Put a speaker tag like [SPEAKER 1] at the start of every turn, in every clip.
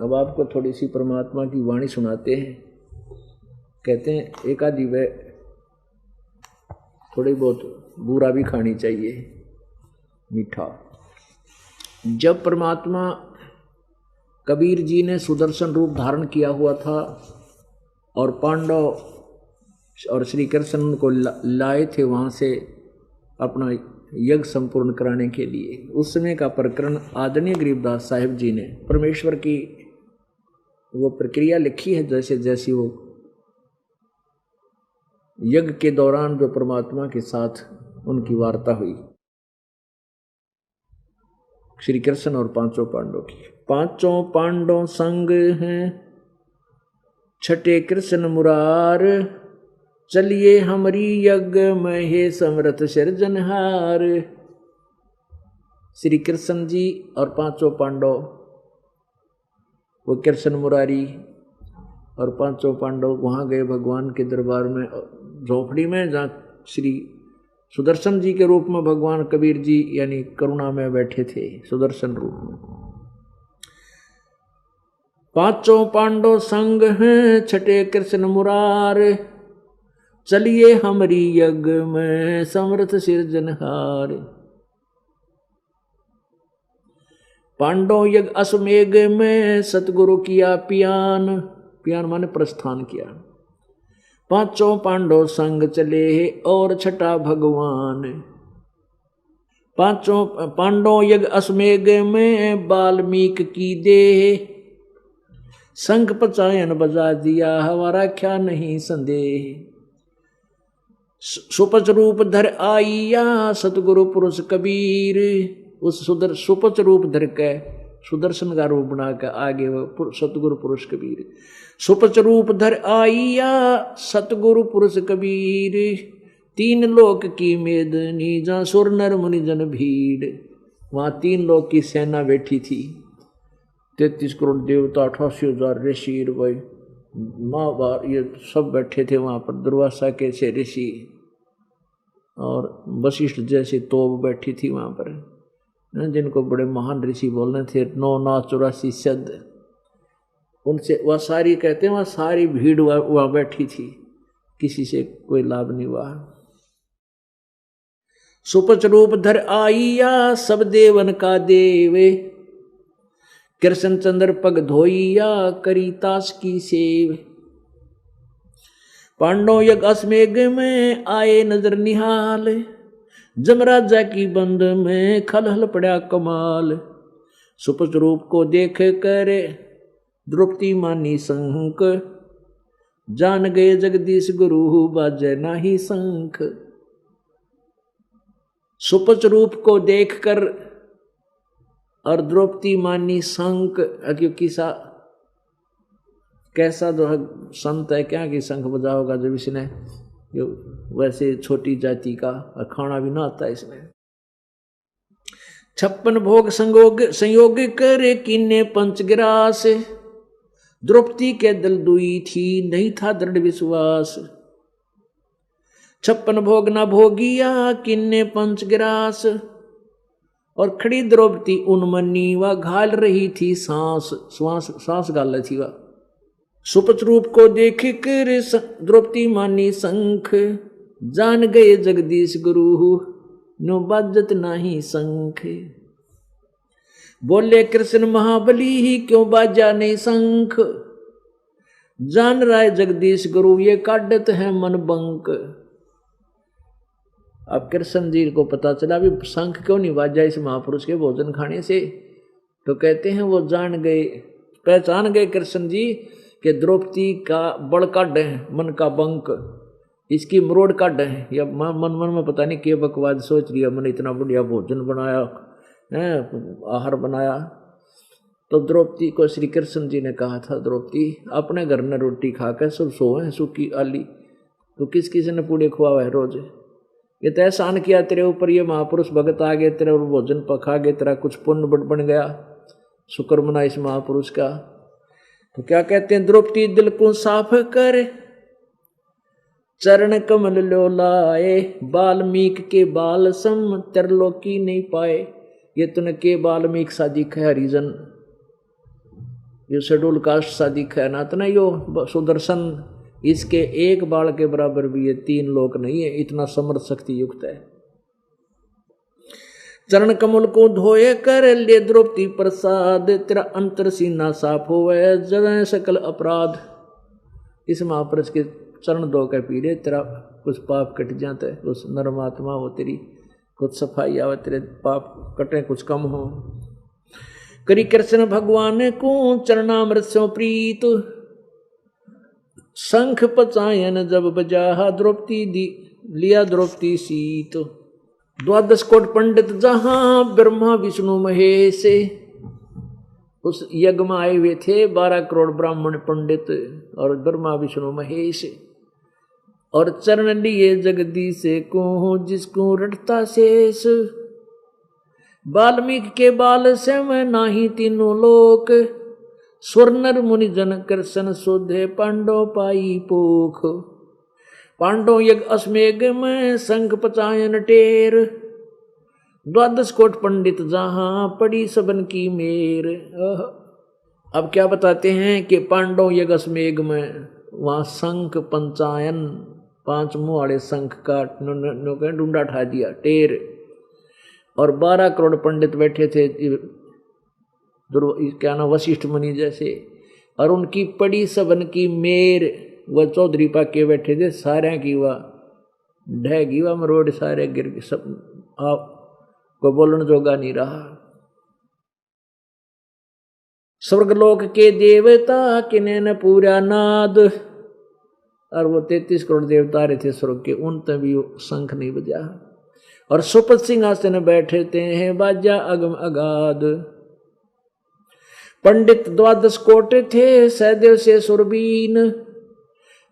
[SPEAKER 1] अब आपको थोड़ी सी परमात्मा की वाणी सुनाते हैं। कहते हैं एक आधी वे थोड़ी बहुत बूरा भी खानी चाहिए, मीठा। जब परमात्मा कबीर जी ने सुदर्शन रूप धारण किया हुआ था और पांडव और श्री कृष्ण उनको लाए थे वहाँ से अपना यज्ञ संपूर्ण कराने के लिए, उस समय का प्रकरण आदरणीय गरीबदास साहिब जी ने परमेश्वर की वो प्रक्रिया लिखी है। जैसे जैसी वो यज्ञ के दौरान जो परमात्मा के साथ उनकी वार्ता हुई श्री कृष्ण और पांचों पांडव की। पांचों पांडव संग हैं छठे कृष्ण मुरार, चलिए हमारी यज्ञ में हे समर्थ सिरजनहार। श्री कृष्ण जी और पांचों पांडव, वो कृष्ण मुरारी और पांचों पांडव वहां गए भगवान के दरबार में, झोपड़ी में, जहाँ श्री सुदर्शन जी के रूप में भगवान कबीर जी यानी करुणा में बैठे थे सुदर्शन रूप में। पांचों पांडव संग हैं छठे कृष्ण मुरार, चलिए हमारी यज्ञ में समर्थ सिरजनहार। पांडव यज्ञ अश्वमेघ में सतगुरु किया पियान, पियान माने प्रस्थान किया। पांचों पांडव संग चले और छठा भगवान। पांचों पांडव यज्ञ अश्वमेघ में वाल्मीकि की देह, शंख पचायन बजा दिया हमारा क्या नहीं संदेह। सुपच रूप धर आइया सतगुरु पुरुष कबीर, उस सुपच रूप धर के सुदर्शन का रूप बना के आगे वो सतगुरु पुरुष कबीर। सुपच रूप धर आइया सतगुरु पुरुष कबीर, तीन लोक की मेदनी जहाँ सुर नर मुनि जन भीड़। वहाँ तीन लोक की सेना बैठी थी, 33 करोड़ देवता, 88,000 ऋषि, भाई माँ ये सब बैठे थे वहाँ पर। दुर्वासा के से ऋषि और वशिष्ठ जैसे तोब बैठी थी वहाँ पर, जिनको बड़े महान ऋषि बोलने थे। 9 नाथ 84 शब्द, उनसे वह सारी कहते हैं वह सारी भीड़ वहाँ बैठी थी, किसी से कोई लाभ नहीं हुआ। सुपच रूप धर आइया सब देवन का देवे, कृष्ण चंद्र पग धोइया करी तास की सेव। पांडव यज्ञ अश्वमेघ में आए नजर निहाल, जमराजा की बंद में खलहल पड़ा कमाल। सुपच रूप को देख कर द्रौपदी मानी शंख, जान गए जगदीश गुरु बाजे नाही शंख। सुपच रूप को देख कर और द्रौपदी मानी शंख, क्योंकि कैसा जो संत है क्या कि शंख बजा होगा जब इसने, जो वैसे छोटी जाति का खाना भी ना आता इसमें। 56 भोग संयोग करे किन्ने पंचग्रास, द्रौपदी के दल दुई थी नहीं था दृढ़ विश्वास। 56 भोग न भोगिया किन्ने पंचग्रास, और खड़ी द्रौपदी उन्मनी वह घाल रही थी सांस गाल रही थी वह। सुपच रूप को देख कर द्रौपदी मानी शंख, जान गए जगदीश गुरु नो बाजत नाही शंख। बोले कृष्ण महाबली ही क्यों बाजा नहीं शंख, जान रहा है जगदीश गुरु ये काटत है मन बंक। अब कृष्ण जी को पता चला भी शंख क्यों नहीं बाजा इस महापुरुष के भोजन खाने से, तो कहते हैं वो जान गए, पहचान गए कृष्ण जी कि द्रौपदी का बड़ काढ़ है मन का बंक, इसकी मरोड़ काढ़ है। या मन में पता नहीं क्या बकवाद सोच लिया, मैंने इतना बढ़िया भोजन बनाया है, आहार बनाया। तो द्रौपदी को श्री कृष्ण जी ने कहा था, द्रौपदी अपने घर में रोटी खाकर सब सोए सूखी आली, तो किस किसी ने पूड़े खुआ है रोज। ये तो एहसान किया तेरे ऊपर, ये महापुरुष भगत आ गए तेरे और भोजन पखा गए, तेरा कुछ पुण्य बन गया, शुक्र मना इस महापुरुष का। तो क्या कहते हैं, द्रौपदी दिल को साफ कर चरण कमल लो लाए, वाल्मीकि के बाल सम त्रिलोकी नहीं पाए। ये तूने के वाल्मीकि सा दिखा हरिजन, ये शेड्यूल कास्ट सा दिखा है ना, इतना यो सुदर्शन इसके एक बाल के बराबर भी ये 3 लोक नहीं है, इतना समर्थ शक्ति युक्त है। चरण कमल को धोए कर ले द्रौपदी प्रसाद, तेरा अंतर सीना साफ होवे जगह सकल अपराध। इस महापुरुष के चरण धो कर पी ले, तेरा कुछ पाप कट जाते, कुछ नरमात्मा हो, तेरी कुछ सफाई आवे, तेरे पाप कटे, कुछ कम हो। करी कृष्ण भगवान को चरणामृत स्यो प्रीत, शंख पचायन जब बजा द्रौपदी दी लिया द्रौपदी सीत। 12 कोट पंडित जहां ब्रह्मा विष्णु महेश, उस यज्ञ में आए हुए थे 12 करोड़ ब्राह्मण पंडित और ब्रह्मा विष्णु महेश। और चरण लिए जगदीश को जिसको रटता शेष, वाल्मीकि के बाल से मैं नाही तीनों लोक, स्वर्णर मुनि जन कृष्ण शोधे पांडव पाई पोख। पांडव यज्ञ अश्मेघ में शंख पचायन टेर, 12 कोट पंडित जहां पड़ी सबन की मेर। अब क्या बताते हैं कि पांडव यज्ञ अश्मेघ में वहां शंख पंचायन 5 मुंह वाले शंख का डूंडा ठा दिया टेर, और 12 करोड़ पंडित बैठे थे, क्या ना वशिष्ठ मुनि जैसे, और उनकी पड़ी सबन की मेर। वह चौधरी पाके बैठे थे, सारे की वह ढह गई, वह मरोड़ सारे गिर सब, आप को बोलन जोगा नहीं रहा। स्वर्गलोक के देवता किने न पूरा नाद, और वो 33 करोड़ देवता रहे थे स्वर्ग के, उन तभी शंख नहीं बजा। और सुपथ सिंहासन बैठते हैं बाजा अगम अगाध। पंडित 12 कोट थे सहदेव से सुरबीन,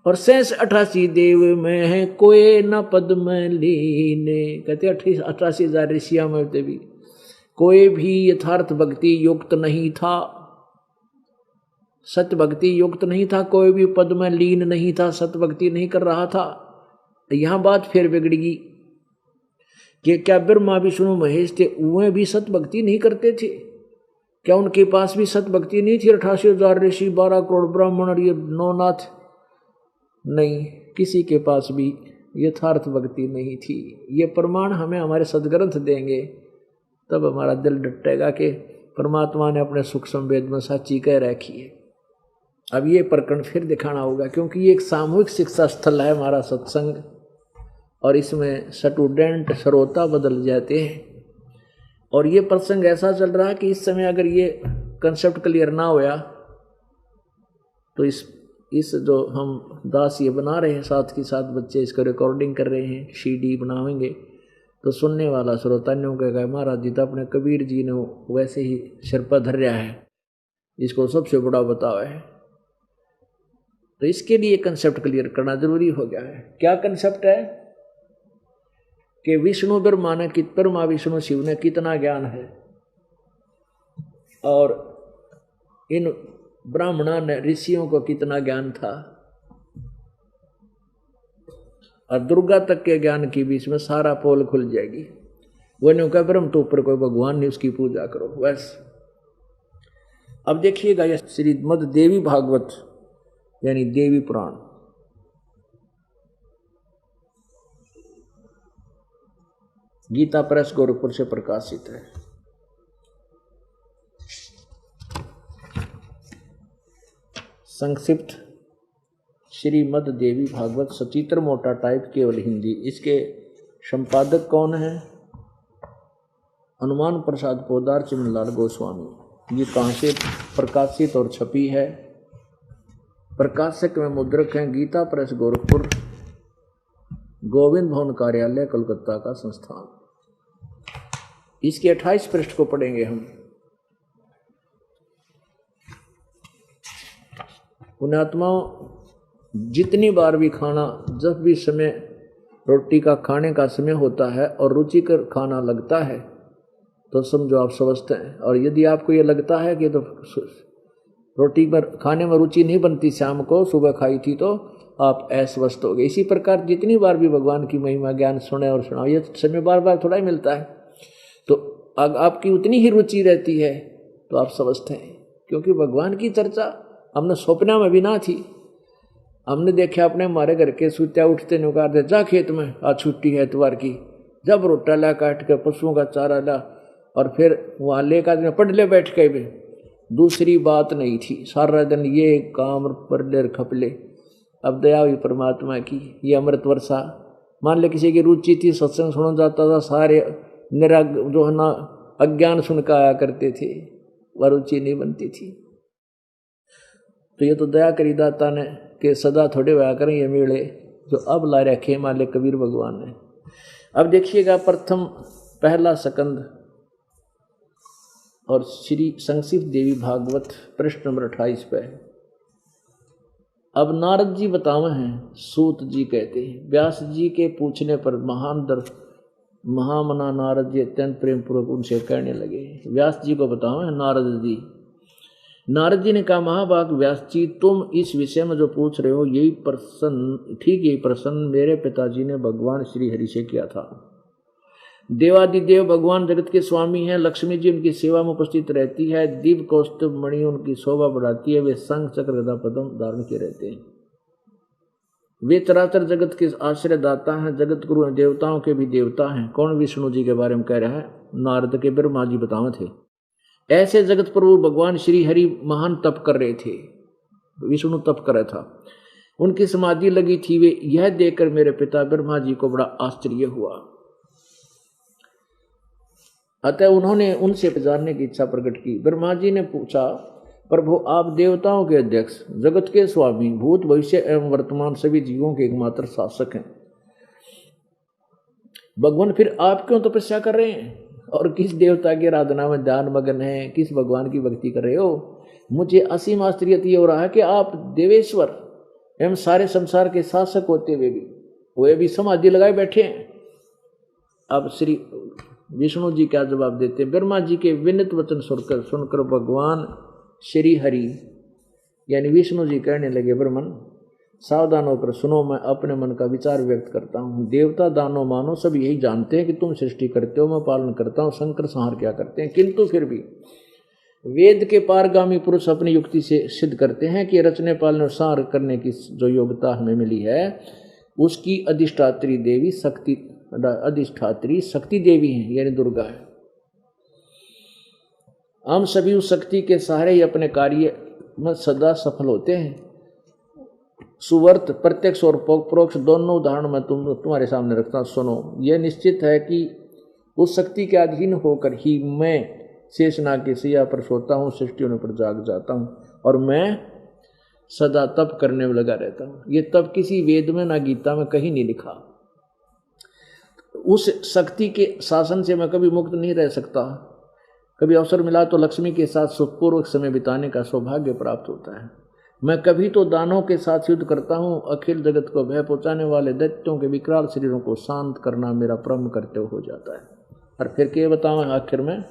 [SPEAKER 1] और 88 देव में है कोई न पद में लीने। कहते 88,000 ऋषियों में भी कोई भी यथार्थ भक्ति युक्त नहीं था, सत्य भक्ति युक्त नहीं था, कोई भी पद में लीन नहीं था, सत्य भक्ति नहीं कर रहा था। यहां बात फिर बिगड़गी कि क्या ब्रह्मा विष्णु महेश थे, वे भी सत्य भक्ति नहीं करते थे? क्या उनके पास भी सत्य भक्ति नहीं थी? 88,000 ऋषि, 12 करोड़ ब्राह्मण और ये 9 नाथ, नहीं, किसी के पास भी यथार्थ भक्ति नहीं थी। ये प्रमाण हमें हमारे सदग्रंथ देंगे, तब हमारा दिल डटेगा कि परमात्मा ने अपने सुख संवेद में सच्ची कह रखी है। अब ये प्रकरण फिर दिखाना होगा, क्योंकि ये एक सामूहिक शिक्षा स्थल है हमारा सत्संग, और इसमें स्टूडेंट श्रोता बदल जाते हैं। और ये प्रसंग ऐसा चल रहा है कि इस समय अगर ये कंसेप्ट क्लियर ना होया तो इस जो हम दास ये बना रहे हैं, साथ के साथ बच्चे इसको रिकॉर्डिंग कर रहे हैं, CD बनावेंगे, तो सुनने वाला श्रोता ने कहेगा महाराज जी तो अपने कबीर जी ने वैसे ही सिर पर धर रहा है, इसको सबसे बड़ा बतावा है। तो इसके लिए कंसेप्ट क्लियर करना जरूरी हो गया है। क्या कंसेप्ट है कि विष्णु ब्रह्मा ने ब्रह्मा विष्णु शिव ने कितना ज्ञान है, और इन ब्राह्मणा ने ऋषियों को कितना ज्ञान था, और दुर्गा तक के ज्ञान के बीच में सारा पोल खुल जाएगी। वो नहीं कहा ब्रह्म तो ऊपर कोई भगवान नहीं, उसकी पूजा करो बस। अब देखिएगा यह श्रीमद् देवी भागवत यानी देवी पुराण, गीता प्रेस गोरखपुर से प्रकाशित है। संक्षिप्त श्रीमद् देवी भागवत, सचित्र मोटा टाइप, केवल हिंदी। इसके संपादक कौन है? हनुमान प्रसाद पोदार चिमनलाल गोस्वामी। ये कहाँ से प्रकाशित और छपी है? प्रकाशक में मुद्रक हैं गीता प्रेस गोरखपुर, गोविंद भवन कार्यालय कोलकाता का संस्थान। इसके 28 पृष्ठ को पढ़ेंगे हम। पुण्यात्माओं, जितनी बार भी खाना, जब भी समय रोटी का खाने का समय होता है और रुचिकर खाना लगता है तो समझो आप स्वस्थ हैं। और यदि आपको ये लगता है कि तो रोटी पर खाने में रुचि नहीं बनती, शाम को सुबह खाई थी, तो आप अस्वस्थ हो गए। इसी प्रकार जितनी बार भी भगवान की महिमा ज्ञान सुने और सुनाओ, ये समय बार बार थोड़ा ही मिलता है, तो आपकी उतनी ही रुचि रहती है तो आप स्वस्थ हैं। क्योंकि भगवान की चर्चा हमने सपना में भी ना थी। हमने देखा अपने हमारे घर के सूत्या उठते नुकार दे जा खेत में, आज छुट्टी है इतवार की, जब रोटा ला काट के पशुओं का चारा ला और फिर वहाँ ले का पढ़ ले बैठ के भी, दूसरी बात नहीं थी। सारा दिन ये काम पर ले खपले। अब दया हुई परमात्मा की, ये अमृत वर्षा। मान ले किसी की रुचि थी, सत्संग सुना जाता था, सारे निरा जो है ना अज्ञान सुनकर आया करते थे, वह रुचि नहीं बनती थी। तो ये तो दया करी दाता ने कि सदा थोड़े हुआ करें ये मेले जो अब ला रखे मान ले कबीर भगवान ने। अब देखिएगा प्रथम पहला स्कंद और श्री संक्षिप्त देवी भागवत पृष्ठ नंबर 28 पे। अब नारद जी बतावे हैं, सूत जी कहते हैं, व्यास जी के पूछने पर महामना नारद जी अत्यंत प्रेम पूर्वक उनसे कहने लगे। व्यास जी को बतावे हैं नारद जी। नारद जी ने कहा, महाभाग व्यास जी, तुम इस विषय में जो पूछ रहे हो यही प्रश्न मेरे पिताजी ने भगवान श्री हरि से किया था। देवादिदेव भगवान जगत के स्वामी हैं, लक्ष्मी जी उनकी सेवा में उपस्थित रहती है, दिव्य कौस्तुभ मणि उनकी शोभा बढ़ाती है, वे शंख चक्र गदा पद्म धारण किए रहते हैं। वे चराचर जगत के आश्रय दाता हैं, जगत गुरु हैं, देवताओं के भी देवता हैं। कौन? विष्णु जी के बारे में कह रहा है, नारद के ब्रह्मा जी बतावे थे। ऐसे जगत प्रभु भगवान श्री हरि महान तप कर रहे थे, विष्णु तप कर रहा था, उनकी समाधि लगी थी। वे यह देखकर मेरे पिता ब्रह्मा जी को बड़ा आश्चर्य हुआ, अतः उन्होंने उनसे जानने की इच्छा प्रकट की। ब्रह्मा जी ने पूछा, प्रभु आप देवताओं के अध्यक्ष, जगत के स्वामी, भूत भविष्य एवं वर्तमान सभी जीवों के एकमात्र शासक हैं, भगवान फिर आप क्यों तपस्या कर रहे हैं और किस देवता की आराधना में ध्यान मग्न है, किस भगवान की भक्ति कर रहे हो? मुझे असीम आश्चर्य ये हो रहा है कि आप देवेश्वर एवं सारे संसार के शासक होते हुए भी वे भी समाधि लगाए बैठे हैं। अब श्री विष्णु जी क्या जवाब देते हैं? ब्रह्मा जी के विनित वचन सुनकर भगवान श्री हरि यानी विष्णु जी कहने लगे, ब्रह्मन सावधान होकर सुनो, मैं अपने मन का विचार व्यक्त करता हूँ। देवता दानव मानो सब यही जानते हैं कि तुम सृष्टि करते हो, मैं पालन करता हूँ, शंकर संहार क्या करते हैं, किंतु फिर भी वेद के पारगामी पुरुष अपनी युक्ति से सिद्ध करते हैं कि रचने पालने और संहार करने की जो योग्यता हमें मिली है उसकी अधिष्ठात्री शक्ति देवी है, यानी दुर्गा है। हम सभी उस शक्ति के सहारे ही अपने कार्य में सदा सफल होते हैं। सुवर्त प्रत्यक्ष और परोक्ष दोनों उदाहरण मैं तुम्हारे सामने रखता हूं, सुनो। यह निश्चित है कि उस शक्ति के अधीन होकर ही मैं शेषनाग की सैया पर सोता हूँ, सृष्टि होने पर जाग जाता हूँ और मैं सदा तप करने में लगा रहता हूँ। ये तप किसी वेद में ना गीता में कहीं नहीं लिखा। उस शक्ति के शासन से मैं कभी मुक्त नहीं रह सकता। कभी अवसर मिला तो लक्ष्मी के साथ सुखपूर्वक समय बिताने का सौभाग्य प्राप्त होता है। मैं कभी तो दानों के साथ युद्ध करता हूँ। अखिल जगत को भय पहुँचाने वाले दैत्यों के विकराल शरीरों को शांत करना मेरा परम कर्तव्य हो जाता है। और फिर क्या बताऊँ आखिर में,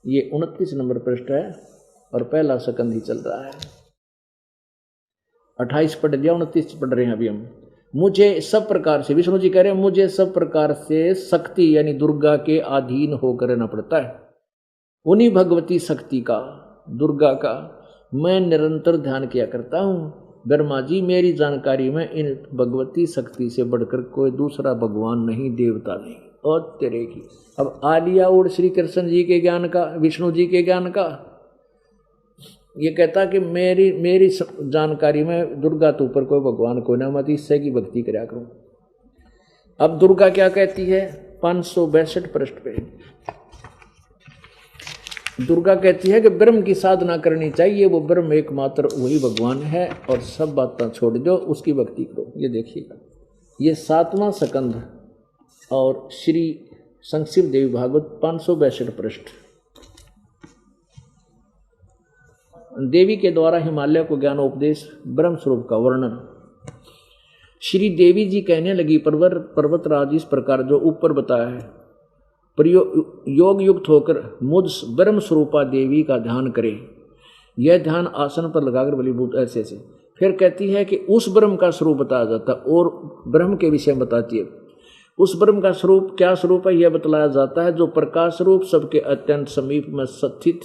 [SPEAKER 1] ये 29 नंबर पृष्ठ है और पहला स्कंद ही चल रहा है। 28 पढ़ लिया, 29 पढ़ रहे हैं अभी हम। मुझे सब प्रकार से, विष्णु जी कह रहे हैं, मुझे सब प्रकार से शक्ति यानी दुर्गा के अधीन होकर रहना पड़ता है। उन्हीं भगवती शक्ति का, दुर्गा का मैं निरंतर ध्यान किया करता हूँ। ब्रह्मा जी, मेरी जानकारी में इन भगवती शक्ति से बढ़कर कोई दूसरा भगवान नहीं, देवता नहीं। और तेरे की अब आलिया और श्री कृष्ण जी के ज्ञान का, विष्णु जी के ज्ञान का, ये कहता कि मेरी जानकारी में दुर्गा तो ऊपर कोई भगवान को ना, मत इससे की भक्ति कराया करूं। अब दुर्गा क्या कहती है 562 पृष्ठ पे, दुर्गा कहती है कि ब्रह्म की साधना करनी चाहिए, वो ब्रह्म एकमात्र वही भगवान है और सब बातें छोड़ दो, उसकी भक्ति करो। ये देखिएगा, ये 7वां स्कंध और श्री संक्षिप्त देवी भागवत 562 पृष्ठ। देवी के द्वारा हिमालय को ज्ञानोपदेश, ब्रह्म स्वरूप का वर्णन। श्री देवी जी कहने लगी, पर्वतराज इस प्रकार जो ऊपर बताया है, योग युक्त होकर मुझ ब्रह्म स्वरूपा देवी का ध्यान करे। यह ध्यान आसन पर लगाकर बलीभूत ऐसे ऐसे। फिर कहती है कि उस ब्रह्म का स्वरूप बताया जाता और ब्रह्म के विषय में बताती है। उस ब्रह्म का स्वरूप क्या स्वरूप है यह बतलाया जाता है, जो प्रकाश रूप सबके अत्यंत समीप में स्थित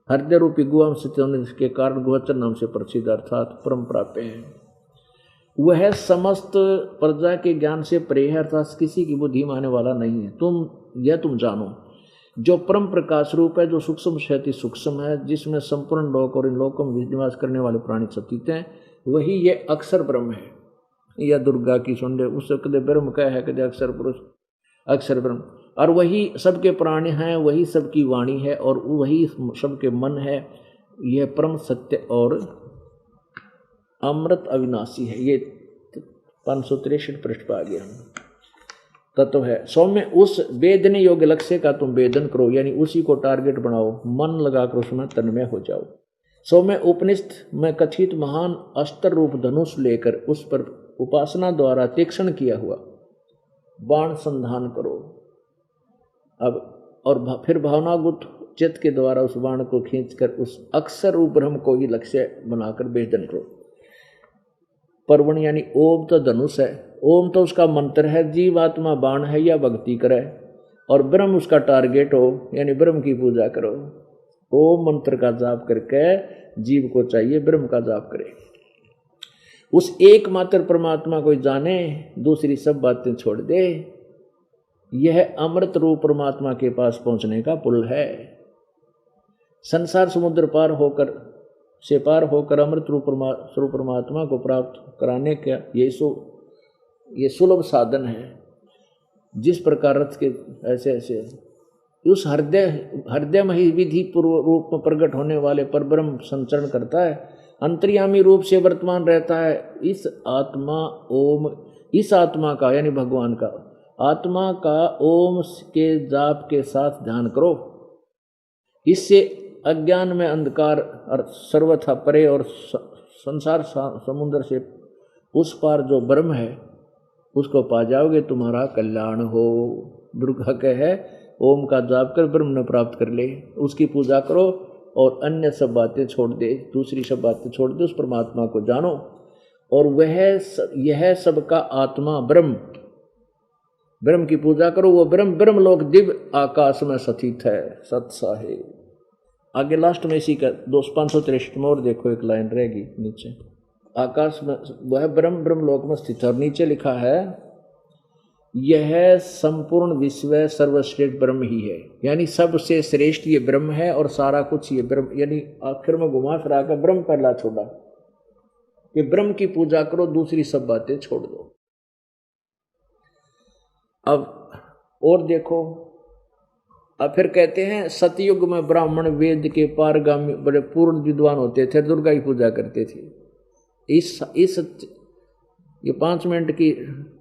[SPEAKER 1] हृदय रूपी गुआम स्थित होने के कारण गोचर नाम से प्रसिद्ध अर्थात परम प्राप्य है। वह समस्त प्रजा के ज्ञान से परे है अर्थात किसी की बुद्धि माने वाला नहीं है। तुम जानो जो परम प्रकाश रूप है, जो सूक्ष्म से अति सूक्ष्म है, जिसमें संपूर्ण लोक और इन लोकों में निवास करने वाले प्राणी स्थित हैं, वही ये अक्षर ब्रह्म है। या दुर्गा की सुंदर उससे कदे ब्रह्म क्या है, कदे अक्षर पुरुष, अक्षर ब्रह्म। और वही सबके प्राणी हैं, वही सबकी वाणी है और वही सबके मन है। यह परम सत्य और अमृत अविनाशी है। ये 563 पृष्ठ पर आ गया तत्व है। सौम्य उस वेदने योग्य लक्ष्य का तुम वेदन करो, यानी उसी को टारगेट बनाओ, मन लगाकर उसमें तन्मय हो जाओ। सौम्य उपनिषद में कथित महान अस्त्र रूप धनुष लेकर उस पर उपासना द्वारा तीक्ष्ण किया हुआ बाण संधान करो। अब और फिर भावनागुत चित्त के द्वारा उस बाण को खींचकर उस अक्षर रूप ब्रह्म को ही लक्ष्य बनाकर वेदन करो। पर्वण यानी ओम तो धनुष है, ओम तो उसका मंत्र है, जीवात्मा बाण है या भक्ति करे, और ब्रह्म उसका टारगेट हो, यानी ब्रह्म की पूजा करो। ओम मंत्र का जाप करके जीव को चाहिए ब्रह्म का जाप करे, उस एकमात्र परमात्मा को जाने, दूसरी सब बातें छोड़ दे। यह अमृत रूप परमात्मा के पास पहुंचने का पुल है। संसार समुद्र पार होकर अमृत रूप परमात्मा को प्राप्त कराने का ये सुलभ साधन है। जिस प्रकार रथ के ऐसे ऐसे उस हृदय में ही विधि पूर्व रूप में प्रकट होने वाले पर ब्रह्म संचरण करता है, अंतर्यामी रूप से वर्तमान रहता है। इस आत्मा का यानी भगवान का आत्मा का ओम के जाप के साथ ध्यान करो। इससे अज्ञान में अंधकार सर्वथा परे और संसार समुद्र से उस पार जो ब्रह्म है उसको पा जाओगे, तुम्हारा कल्याण हो। दुर्गा कहे ओम का जाप कर ब्रह्म ने प्राप्त कर ले, उसकी पूजा करो और अन्य सब बातें छोड़ दे, दूसरी सब बातें छोड़ दे, उस परमात्मा को जानो। और यह सबका आत्मा ब्रह्म की पूजा करो। वो ब्रह्म लोक दिव्य आकाश में स्थित है, सत्सा है। आगे लास्ट में इसी का 563 में और देखो एक लाइन रहेगी नीचे, आकाश में वह ब्रह्म लोक में स्थित है। और नीचे लिखा है यह संपूर्ण विश्व सर्वश्रेष्ठ ब्रह्म ही है, यानी सबसे श्रेष्ठ ये ब्रह्म है और सारा कुछ ये ब्रह्म, यानी आखिर में घुमा फिरा कर ब्रह्म पहला छोड़ा। ये ब्रह्म की पूजा करो, दूसरी सब बातें छोड़ दो। अब और देखो, अब फिर कहते हैं सतयुग में ब्राह्मण वेद के पारगामी बड़े पूर्ण विद्वान होते थे, दुर्गा की पूजा करते थे। ये 5 मिनट की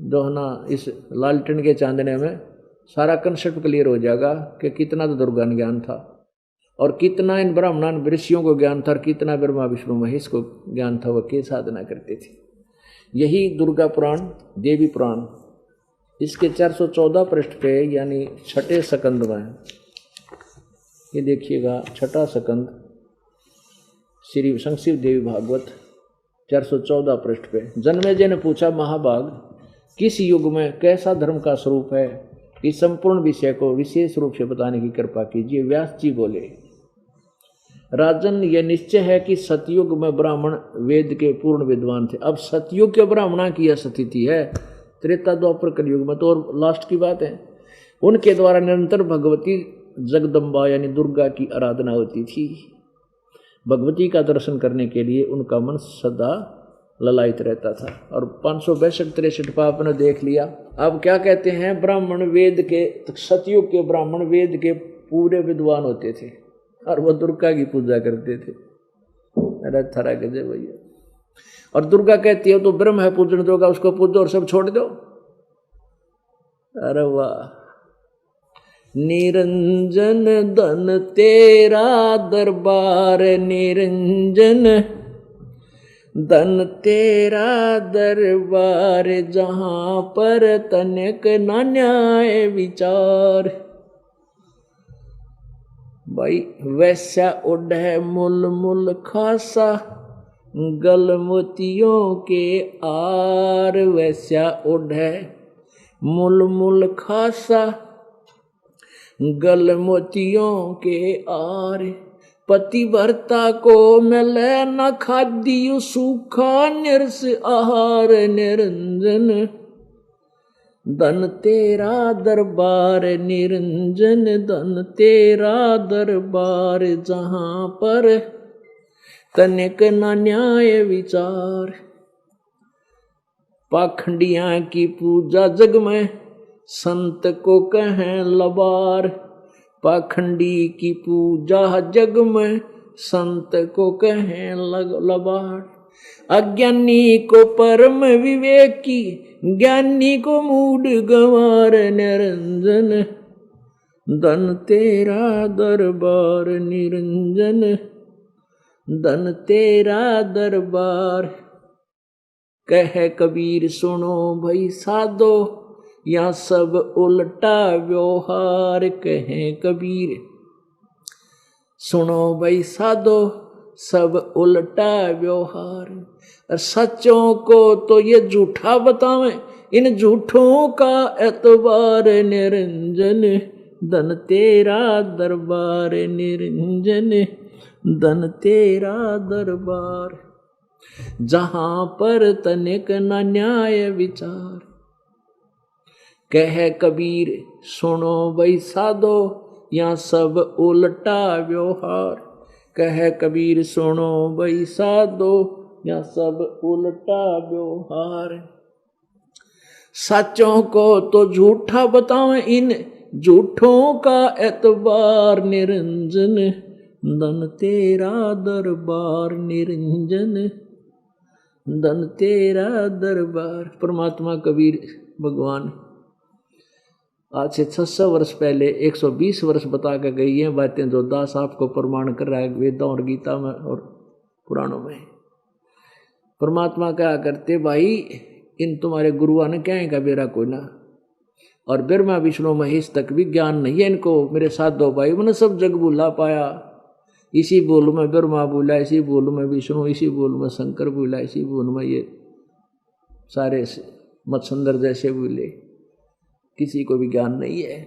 [SPEAKER 1] जो है ना, इस लालटेन के चांदने में सारा कंसेप्ट क्लियर हो जाएगा कि कितना तो दुर्गा ज्ञान था और कितना इन ब्राह्मण ऋषियों को ज्ञान था और कितना ब्रह्मा विष्णु महेश को ज्ञान था, वह क्या साधना करते थे। यही दुर्गा पुराण, देवी पुराण, इसके 414 पृष्ठ पे यानी 6ठे स्कंद में ये देखिएगा, 6ठा स्कंद श्री संक्षिप्त देवी भागवत 414 पृष्ठ पे जन्मेजय ने पूछा, महाभाग किस युग में कैसा धर्म का स्वरूप है, इस संपूर्ण विषय को विशेष रूप से बताने की कृपा कीजिए। व्यास जी बोले, राजन, यह निश्चय है कि सतयुग में ब्राह्मण वेद के पूर्ण विद्वान थे। अब सतयुग के ब्राह्मणों की यह स्थिति है, त्रेता द्वापर कलयुग में तो और लास्ट की बात है। उनके द्वारा निरंतर भगवती जगदम्बा यानी दुर्गा की आराधना होती थी। भगवती का दर्शन करने के लिए उनका मन सदा ललायित रहता था। और 562-63 पर आपने देख लिया। अब क्या कहते हैं, ब्राह्मण वेद के, सतयुग के ब्राह्मण वेद के पूरे विद्वान होते थे और वह दुर्गा की पूजा करते थे। अरे थरा गजब भैया। और दुर्गा कहती है तो ब्रह्म है पूजन जोगा, उसको पूजो और सब छोड़ दो। अरे वाह। निरंजन धन तेरा दरबार, निरंजन धन तेरा दरबार, जहां पर तनिक ना न्याय विचार। भाई वैसा उड है मुल मुल खासा, गल मोतियों के आर। वैसा उड है मुल मुल खासा, गल मोतियों के आर। पतिव्रता को मिले न खाद्य सूखा निरस आहार निरंजन। धन तेरा दरबार निरंजन, धन तेरा दरबार जहां पर तनिक न न्याय विचार। पाखंडियां की पूजा जग में संत को कहें लबार। पाखंडी की पूजा जग में संत को कहें लबार। अज्ञानी को परम विवेकी, ज्ञानी को मूड गंवार निरंजन। धन तेरा दरबार निरंजन, धन तेरा दरबार। कह कबीर सुनो भाई साधो, या सब उल्टा व्यवहार। कहे कबीर सुनो भाई साधो, सब उल्टा व्यवहार। और सच्चों को तो ये झूठा बतावें, इन झूठों का एतबार निरंजन। धन तेरा दरबार निरंजन, धन तेरा दरबार जहां पर तनिक न न्याय विचार। कह कबीर सुनो भाई साधो, या सब उल्टा व्यवहार। कह कबीर सुनो भाई साधो, या सब उल्टा व्यवहार। सच्चों को तो झूठा बतावें, इन झूठों का एतबार निरंजन। धन तेरा दरबार निरंजन, धन तेरा दरबार। परमात्मा कबीर भगवान आज से 600 वर्ष पहले 120 वर्ष बता के गई हैं बातें, जो दास आपको प्रमाण कर रहा है वेदों और गीता में और पुराणों में। परमात्मा क्या करते भाई, इन तुम्हारे गुरुआ ने क्या है का बेरा कोई ना। और ब्रह्मा विष्णु महेश तक भी ज्ञान नहीं है इनको। मेरे साथ दो भाई मैंने सब जग भूला पाया। इसी बोल में ब्रह्मा बोला, इसी बोल में विष्णु, इसी बोल में शंकर बोला, इसी बोल में ये सारे मत्सुंदर जैसे बोले। किसी को भी ज्ञान नहीं है।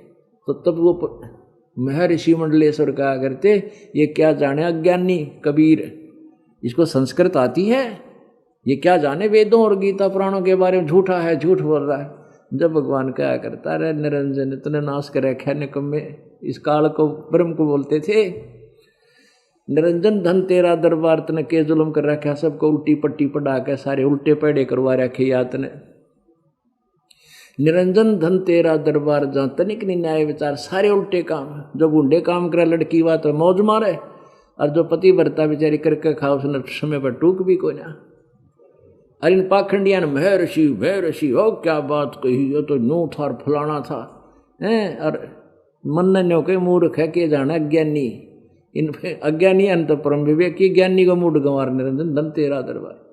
[SPEAKER 1] तो तब वो महर्षि मंडलेश्वर कहा करते, ये क्या जाने अज्ञानी कबीर, इसको संस्कृत आती है, ये क्या जाने वेदों और गीता पुराणों के बारे में, झूठा है, झूठ बोल रहा है। जब भगवान कहा करता रे निरंजन इतने नाश कर रखे निकम्मे, इस काल को ब्रह्म को बोलते थे निरंजन। धन तेरा दरबार तने के जुल्म कर रखा, सबको उल्टी पट्टी पढ़ा के सारे उल्टे पैड़े करवा रखे यात ने। निरंजन धन तेरा दरबार जहाँ तनिक नहीं न्याय विचार। सारे उल्टे काम, जो बूढ़े काम करे लड़की हुआ तो मौज मारे, और जो पति भरता बेचारी करके खाओ उसने समय पर टूक भी को ना। अरे इन पाखंडिया ने महर्षि महर्षि हो क्या बात कही, ये तो नू था और फलाना था हैं। और मन न्यो के मूर्ख है के जाना अज्ञानी। इन अज्ञानी अंत परम विवेकी, ज्ञानी को मूड गंवार निरंजन धन तेरा दरबार।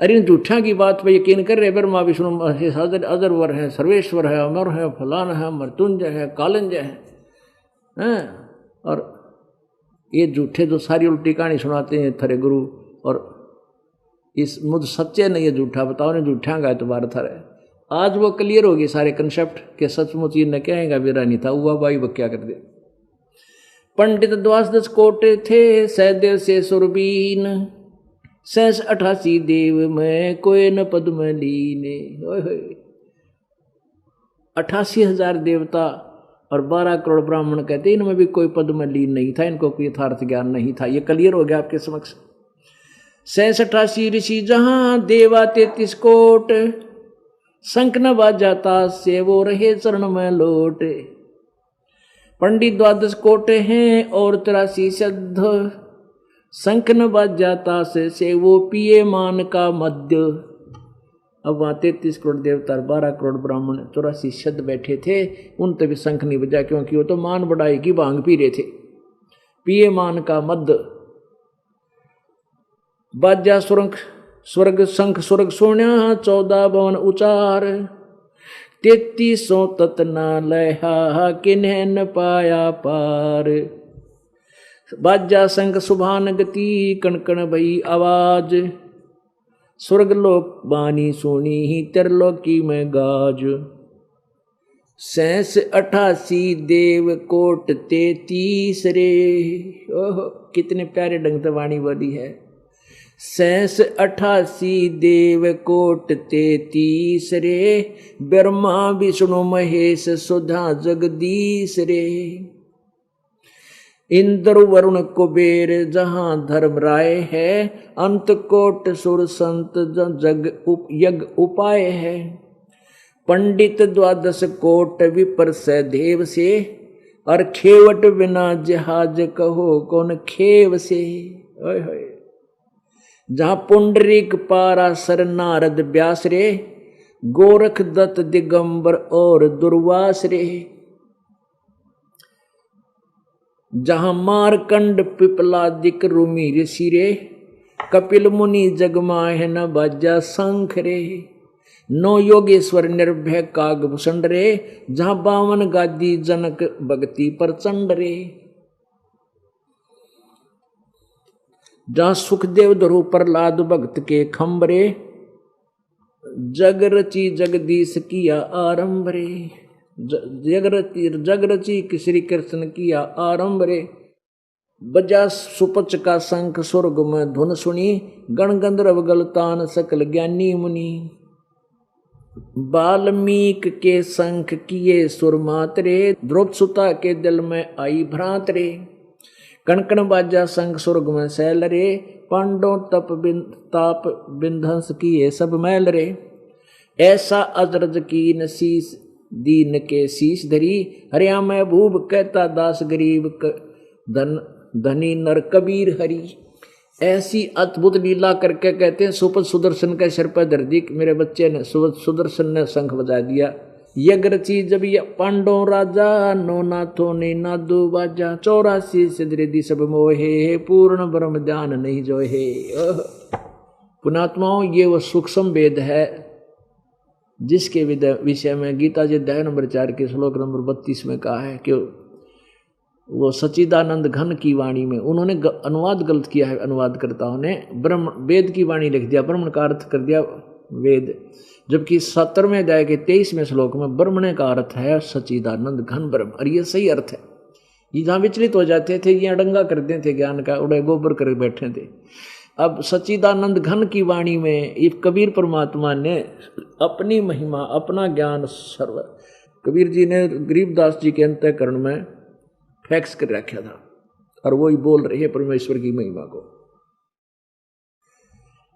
[SPEAKER 1] अरे इन झूठा की बात पर यकीन कर रहे ब्रह्मा विष्णु महेश अजरवर है, सर्वेश्वर है, अमर है, फलान है, मृत्युंजय है, कालंजय है। और ये झूठे जो सारी उल्टी कहानी सुनाते हैं थरे गुरु, और इस मुझ सच्चे नहीं, ये झूठा बताओ ने झूठा का एतबार थरे। आज वो क्लियर होगी सारे कंसेप्ट के सचमुच ये कहेगा मेरा नहीं था हुआ भाई वो क्या कर दे। पंडित द्वादश कोटे थे सहदेव से सुरबीन, 88 देव में कोई न पद्म लीने। 88,000 देवता और 12 करोड़ ब्राह्मण कहते इनमें भी कोई पद्म लीन नहीं था, इनको कोई यथार्थ ज्ञान नहीं था। ये क्लियर हो गया आपके समक्ष। 86 ऋषि जहां देवा 33 कोट, शंख न बाजाता से वो रहे चरण में लोट। पंडित 12 कोटे हैं और 83 सिद्ध, शंख न बाजाता से वो पिए मान का मध्य। अब वहाँ 33 करोड़ देवता 12 करोड़ ब्राह्मण 84 सिद्ध बैठे थे, उन तभी शंख नहीं बजा, क्योंकि वो तो मान बढ़ाई की भांग पी रहे थे। पिए मान का मध्य बाजा स्वर्ग शंख स्वर्ग सोन्या 14 भवन उचार। 33 ततना लहा किन्ह न पाया पार। बाजा शंख सुभान गति कणकण भई आवाज। स्वर्ग लोक बानी सुनी ही त्रिलोकी में गाज। सहस 88 देव कोट 33 रे। ओह कितने प्यारे ढंग से वाणी बोली है। सहस 88 देव कोट 33 रे, ब्रह्मा विष्णु महेश सुधा जगदीश रे। इंद्र वरुण कुबेर जहां धर्म राय है, अंत कोट सुर संत जग यज्ञ उपाय है। पंडित 12 कोट विपर से देव से, और खेवट बिना जहाज कहो कौन खेव से। ओए होए। जहां पुंडरीक पाराशर नारद व्यास रे, गोरख दत्त दिगंबर और दुर्वास रे। जहां मारकंड पिपलादिक रूमी ऋषि रे, कपिल मुनि जगमाह न बाजा शंख रे। 9 योगेश्वर निर्भय कागभूषण रे, जहां 52 गादी जनक भक्ति प्रचंड रे। जहां सुखदेव धरु प्रहलाद भक्त के खंबरे, जग रची जगदीश किया आरंभ रे। जग रची श्री कृष्ण किया आरंभ रे। बजा सुपच का शंख स्वर्ग में धुन सुनी, गण गंधर्व गलतान सकल ज्ञानी मुनि। वाल्मीक के शंख किए सुर मातरे, द्रौपद सुता के दिल में आई भ्रांत रे। कणकण बाजा शंख स्वर्ग में सैल रे, पांडव ताप बिंधंस किए सब मैल रे। ऐसा अजरज कीन शीस दीन के शीश धरी, हरिया में भूप कहता दास गरीब धनी नर कबीर हरि। ऐसी अद्भुत लीला करके कहते हैं सुपद सुदर्शन के सिर पर धर दी। मेरे बच्चे ने सुदर्शन ने शंख बजा दिया। यज्ञ रची जब ये पांडव राजा, नो नाथों ने नादो बाजा। 84 सिद्धि सब मोहे, पूर्ण ब्रह्म ध्यान नहीं जो है। पुणात्माओं ये वो सूक्ष्म वेद है जिसके विषय में गीता जी अध्याय नंबर 4 के श्लोक नंबर 32 में कहा है कि वो सच्चिदानंद घन की वाणी में उन्होंने अनुवाद गलत किया है। अनुवादकर्ताओं ने ब्रह्म वेद की वाणी लिख दिया, ब्रह्मण का अर्थ कर दिया वेद, जबकि 17वें अध्याय के 23वें श्लोक में ब्रह्मणे का अर्थ है सच्चिदानंद घन ब्रह्म। और ये सही अर्थ है। ये जहाँ विचलित हो जाते थे, ये अडंगा कर देते थे ज्ञान का, उड़े गोबर कर बैठे थे। अब सच्चिदानंद घन की वाणी में ये कबीर परमात्मा ने अपनी महिमा, अपना ज्ञान सर्व कबीर जी ने गरीबदास जी के अंतःकरण में फैक्स कर रखा था, और वही बोल रहे हैं परमेश्वर की महिमा को।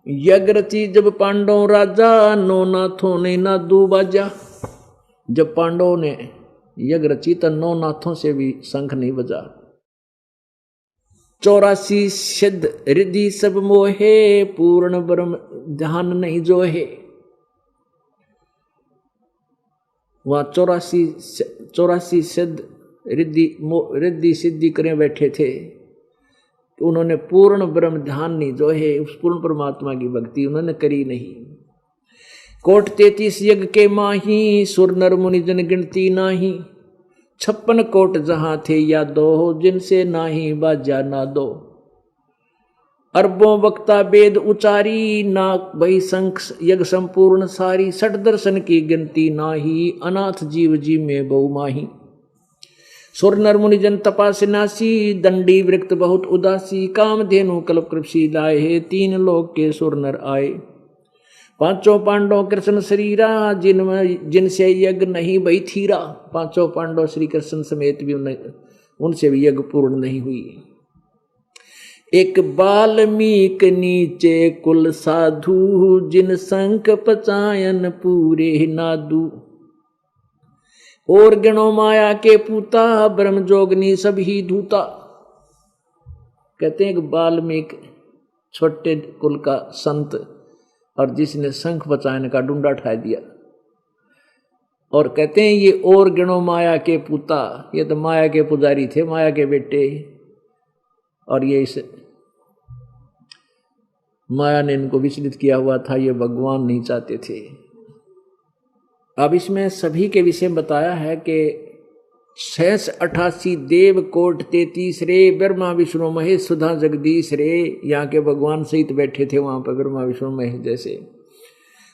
[SPEAKER 1] यज्ञ रची जब पांडव राजा, नो नाथों ने नादू बाजा। जब पांडवों ने यज्ञ रची तो 9 नाथों से भी शंख नहीं बजा। 84 सिद्ध रिद्धि सब मोहे, पूर्ण ब्रह्म ध्यान नहीं जो है। वहां 84 सिद्ध रिद्धि सिद्धि करे बैठे थे, तो उन्होंने पूर्ण ब्रह्म ध्यान नहीं जो है, उस पूर्ण परमात्मा की भक्ति उन्होंने करी नहीं। कोट 33 यज्ञ के माही, सुर नर मुनि जन गिनती नाही। 56 कोट जहां थे यादो, जिनसे नाही बाजा ना दो। अरबों वक्ता वेद उचारी, ना भई शंख यज्ञ संपूर्ण सारी। 60 दर्शन की गिनती नाही, अनाथ जीव जी में बहु माही। सुर नर मुनि जन तपासनासी, दंडी वृक्त बहुत उदासी। काम धेनु कल्प कृषि लाए, 3 लोक के सुर नर आए। 5 पांडव कृष्ण शरीरा, जिनसे यज्ञ नहीं भई थीरा। 5 पांडव श्री कृष्ण समेत भी उनसे भी यज्ञ पूर्ण नहीं हुई। एक वाल्मीक नीचे कुल साधु, जिन शंख पचायन पूरे नादू। और गणो माया के पूता, ब्रह्म जोगनी सभी धूता। कहते हैं कि वाल्मीक छोटे कुल का संत, और जिसने शंख बचाने का डुंडा उठा दिया। और कहते हैं ये और गणो माया के पूता, ये तो माया के पुजारी थे, माया के बेटे। और ये इस माया ने इनको विचलित किया हुआ था, ये भगवान नहीं चाहते थे। अब इसमें सभी के विषय में बताया है कि 88 देव कोट 33 रे, ब्रह्मा विष्णु महेश सुधा जगदीश रे। यहाँ के भगवान सहित बैठे थे वहां पर, ब्रह्मा विष्णु महेश जैसे।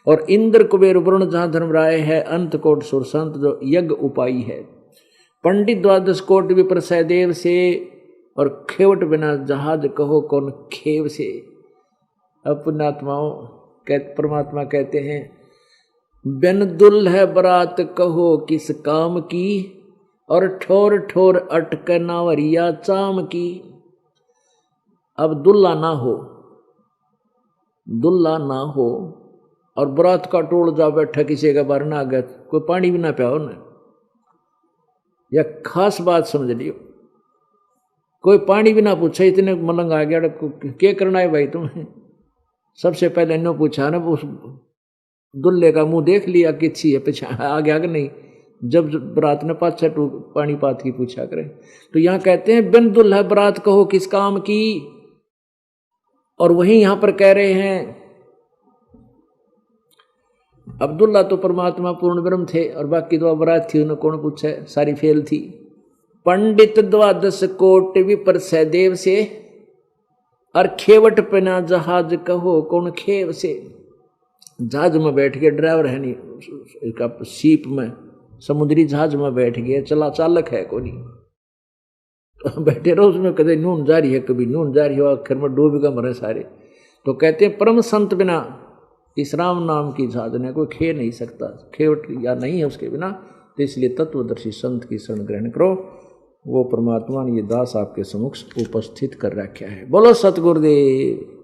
[SPEAKER 1] और इंद्र कुबेर वरुण जहाँ धर्मराय है, अंत कोट सुर संत जो यज्ञ उपाई है। पंडित द्वादश कोट विप्र सहदेव से, और खेवट बिना जहाज कहो कौन खेव से। अब पुण्यात्माओं परमात्मा कहते हैं बिन दुल्ह है बरात कहो किस काम की, और ठोर ठोर अटक नावरिया चाम की। अब दुल्ला ना हो, दुल्ला ना हो और बरात का टोल जा बैठा किसी का बार ना गया, कोई पानी भी ना पियाओ ना, या खास बात समझ लियो, कोई पानी भी ना पूछा, इतने मलंग आ गया क्या करना है भाई तुम्हें। सबसे पहले इन्हों पूछा ना, उस दुल्ले का मुंह देख लिया किच्छी है पीछे आगे आगे नहीं, जब बरात ने 5-6 पानी पात की पूछा करे। तो यहां कहते हैं बिन दुल्हा बरात कहो किस काम की, और वहीं यहां पर कह रहे हैं अब्दुल्ला तो परमात्मा पूर्ण ब्रह्म थे, और बाकी दो बरात थी, उन्हें कौन पूछे, सारी फेल थी। पंडित द्वादश कोट विपर सहदेव से, और खेवट पना जहाज कहो कौन खेव से। जहाज में बैठ के ड्राइवर है नहीं, सीप में समुद्री जहाज में बैठ गया, चला चालक है कोई नहीं, तो बैठे रहो उसमें, कभी नून जा रही है कभी नून जा रही है, आखिर में डूब का मरे सारे। तो कहते हैं परम संत बिना इस राम नाम की जहाज ने कोई खे नहीं सकता, खेवट या नहीं है उसके बिना। तो इसलिए तत्वदर्शी संत की शरण ग्रहण करो। वो परमात्मा ने ये दास आपके समक्ष उपस्थित कर रखा है। बोलो सतगुरुदेव।